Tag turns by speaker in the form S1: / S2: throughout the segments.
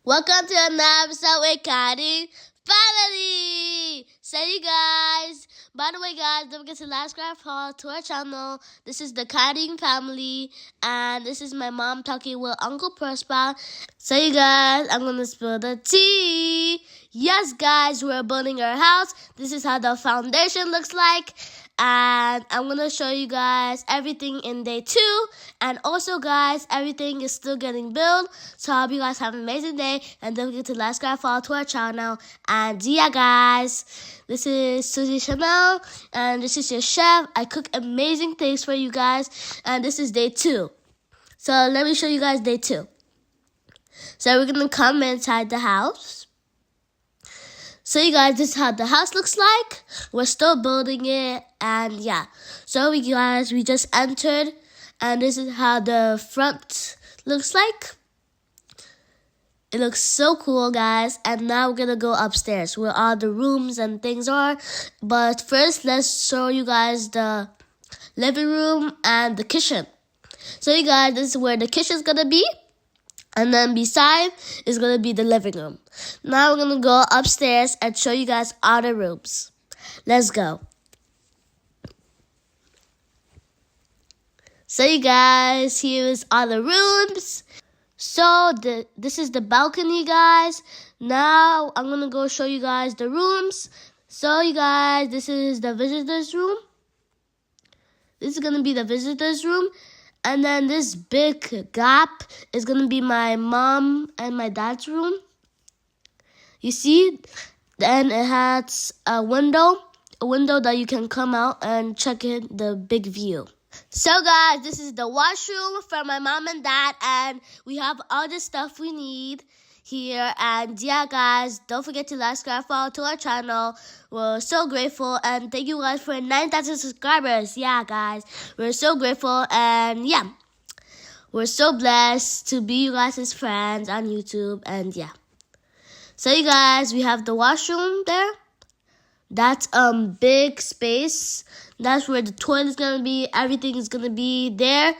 S1: Welcome to another episode with Cotting Family. So you guys, by the way guys, don't forget to like, subscribe, follow to our channel. This is the Cotting Family, and this is my mom talking with Uncle Prosper. So you guys, I'm gonna spill the tea. Yes guys, we're building our house. This is how the foundation looks like. And I'm going to show you guys everything in day 2. And also, guys, everything is still getting built. So I hope you guys have an amazing day. And don't forget to like, subscribe, follow to our channel. And yeah, guys, this is Susie Chanel. And this is your chef. I cook amazing things for you guys. And this is day 2. So let me show you guys day 2. So we're going to come inside the house. So you guys, this is how the house looks like. We're still building it, and yeah. So we just entered, and this is how the front looks like. It looks so cool, guys. And now we're gonna go upstairs where all the rooms and things are. But first, let's show you guys the living room and the kitchen. So you guys, this is where the kitchen's gonna be. And then beside is going to be the living room. Now we're going to go upstairs and show you guys all the rooms. Let's go. So you guys, here is all the rooms. So this is the balcony, guys. Now I'm going to go show you guys the rooms. So you guys, this is the visitor's room. This is going to be the visitor's room. And then this big gap is going to be my mom and my dad's room. You see? Then it has a window that you can come out and check in the big view. So guys, this is the washroom for my mom and dad. And we have all the stuff we need here. And yeah, guys, don't forget to like, subscribe, follow to our channel. We're so grateful, and thank you guys for 9,000 subscribers. Yeah, guys, we're so grateful, and yeah, we're so blessed to be you guys' friends on YouTube, and yeah. So you guys, we have the washroom there. That's big space. That's where the toilet is gonna be. Everything is gonna be there.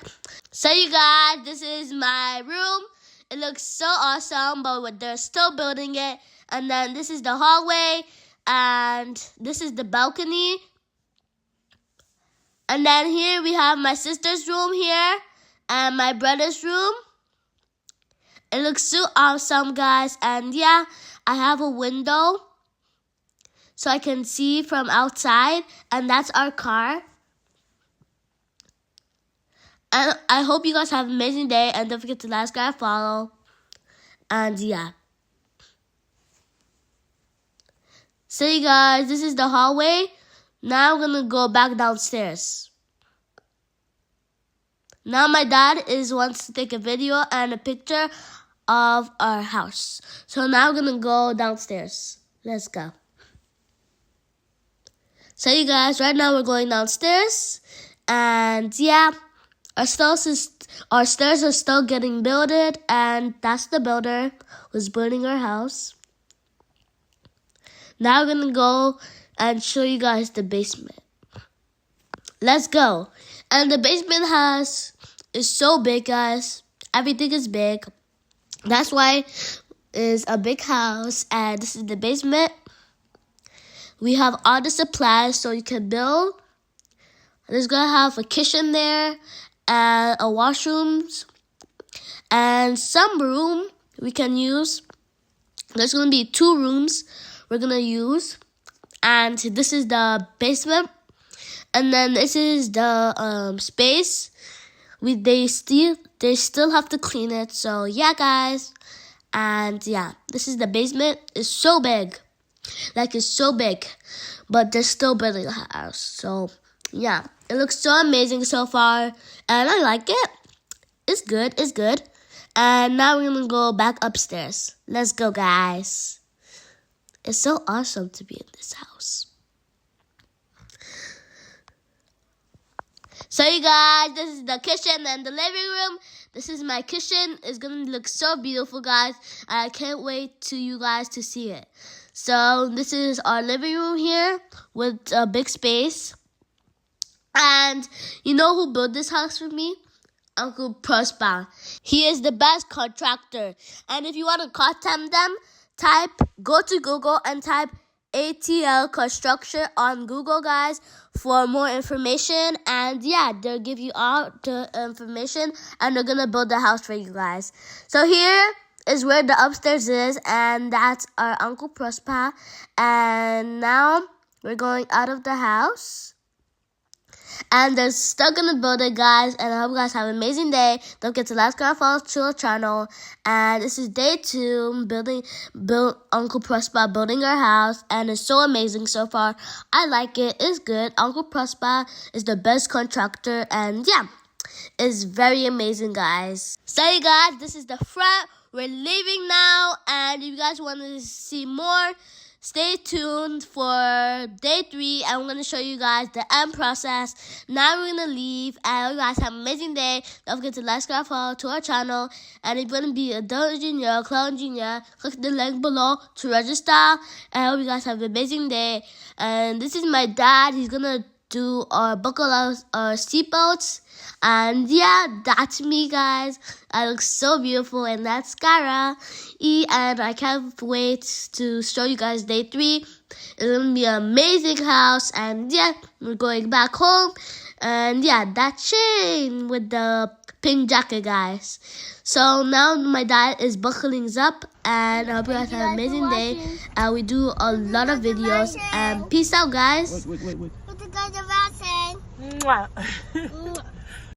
S1: So you guys, this is my room. It looks so awesome, but they're still building it. And then this is the hallway, and this is the balcony. And then here we have my sister's room here, and my brother's room. It looks so awesome, guys. And yeah, I have a window so I can see from outside, and that's our car. And I hope you guys have an amazing day, and don't forget to like, subscribe, follow, and yeah. So you guys, this is the hallway. Now we're gonna go back downstairs. Now my dad wants to take a video and a picture of our house. So now we're gonna go downstairs. Let's go. So you guys, right now we're going downstairs, and yeah. Our stairs are still getting builded, and that's the builder who's building our house. Now we're going to go and show you guys the basement. Let's go. And the basement is so big, guys. Everything is big. That's why it's a big house, and this is the basement. We have all the supplies so you can build. There's going to have a kitchen there, and a washrooms, and some room we can use. There's going to be 2 rooms we're going to use, and this is the basement, and then this is the space. They still have to clean it, so yeah, guys. And yeah, this is the basement. It's so big, it's so big, but they're still building a house, so yeah. It looks so amazing so far, and I like it. It's good. And now we're going to go back upstairs. Let's go, guys. It's so awesome to be in this house. So you guys, this is the kitchen and the living room. This is my kitchen. It's going to look so beautiful, guys. I can't wait to you guys to see it. So this is our living room here with a big space. And you know who built this house for me? Uncle Prosper. He is the best contractor. And if you want to contact them, go to Google and type ATL Construction on Google, guys, for more information. And yeah, they'll give you all the information, and they're gonna build the house for you guys. So here is where the upstairs is, and that's our Uncle Prosper. And now we're going out of the house, and they're still gonna build it, guys. And I hope you guys have an amazing day. Don't forget to like, subscribe, follow to our channel. And this is day 2, build Uncle Prosper building our house, and it's so amazing so far. I like it. It's good. Uncle Prosper is the best contractor, and yeah, it's very amazing, guys. So you guys, this is the front. We're leaving now, and if you guys want to see more, stay tuned for day 3. I'm going to show you guys the end process. Now we're going to leave, and I hope you guys have an amazing day. Don't forget to like, subscribe, follow to our channel. And if you want to be adult engineer or cloud engineer, click the link below to register. And I hope you guys have an amazing day. And this is my dad. He's going to do our buckle our seatbelts. And yeah, that's me, guys. I look so beautiful, and that's Cara. And I can't wait to show you guys day 3. It's gonna be an amazing house. And yeah, we're going back home. And yeah, that chain with the pink jacket, guys. So now my dad is buckling up, and I hope you guys have an amazing day. And we do a lot of videos. And peace out, guys.
S2: Wait. What you guys are watching?